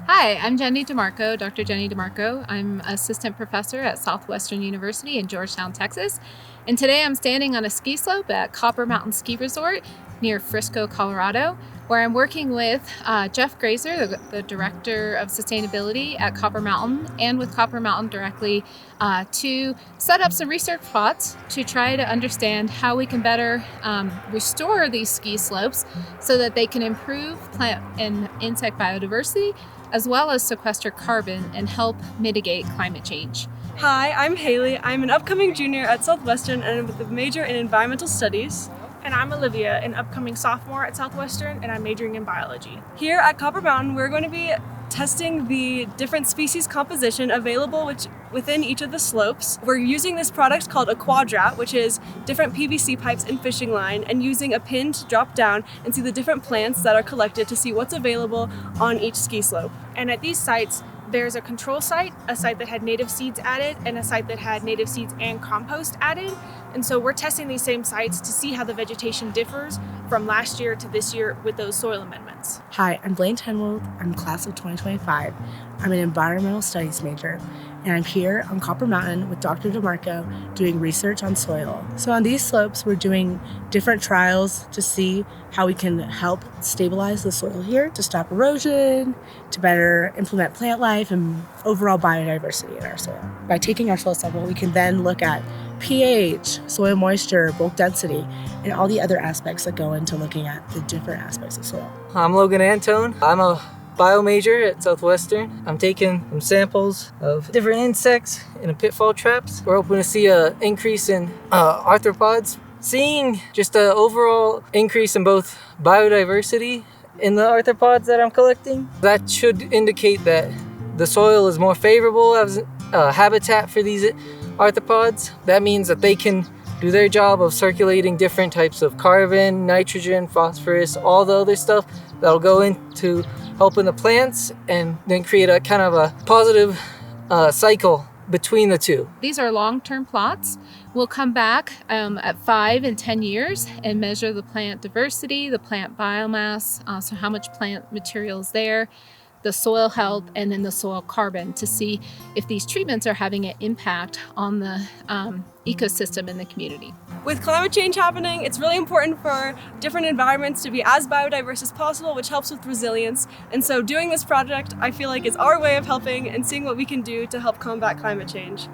Hi, I'm Jenny DeMarco, Dr. Jenny DeMarco. I'm assistant professor at Southwestern University in Georgetown, Texas. And today I'm standing on a ski slope at Copper Mountain Ski Resort near Frisco, Colorado, where I'm working with Jeff Grazer, the Director of Sustainability at Copper Mountain, and with Copper Mountain directly to set up some research plots to try to understand how we can better restore these ski slopes so that they can improve plant and insect biodiversity, as well as sequester carbon and help mitigate climate change. Hi, I'm Haley. I'm an upcoming junior at Southwestern and I'm with a major in environmental studies. And I'm Olivia, an upcoming sophomore at Southwestern, and I'm majoring in biology. Here at Copper Mountain, we're going to be testing the different species composition available within each of the slopes. We're using this product called a quadrat, which is different PVC pipes and fishing line, and using a pin to drop down and see the different plants that are collected to see what's available on each ski slope. And at these sites, there's a control site, a site that had native seeds added, and a site that had native seeds and compost added. And so we're testing these same sites to see how the vegetation differs from last year to this year with those soil amendments. Hi, I'm Blaine Tenwold. I'm class of 2025. I'm an environmental studies major, and I'm here on Copper Mountain with Dr. DeMarco doing research on soil. So on these slopes, we're doing different trials to see how we can help stabilize the soil here to stop erosion, to better implement plant life and overall biodiversity in our soil. By taking our soil sample, we can then look at pH, soil moisture, bulk density, and all the other aspects that go into looking at the different aspects of soil. I'm Logan Antone. I'm a bio major at Southwestern. I'm taking some samples of different insects in a pitfall traps. We're hoping to see an increase in arthropods. Seeing just an overall increase in both biodiversity in the arthropods that I'm collecting. That should indicate that the soil is more favorable as a habitat for these arthropods. That means that they can do their job of circulating different types of carbon, nitrogen, phosphorus, all the other stuff that'll go into helping the plants and then create a kind of a positive cycle between the two. These are long-term plots. We'll come back at 5 and 10 years and measure the plant diversity, the plant biomass, so how much plant material is there, the soil health, and then the soil carbon to see if these treatments are having an impact on the ecosystem in the community. With climate change happening, it's really important for different environments to be as biodiverse as possible, which helps with resilience. And so doing this project, I feel like, is our way of helping and seeing what we can do to help combat climate change.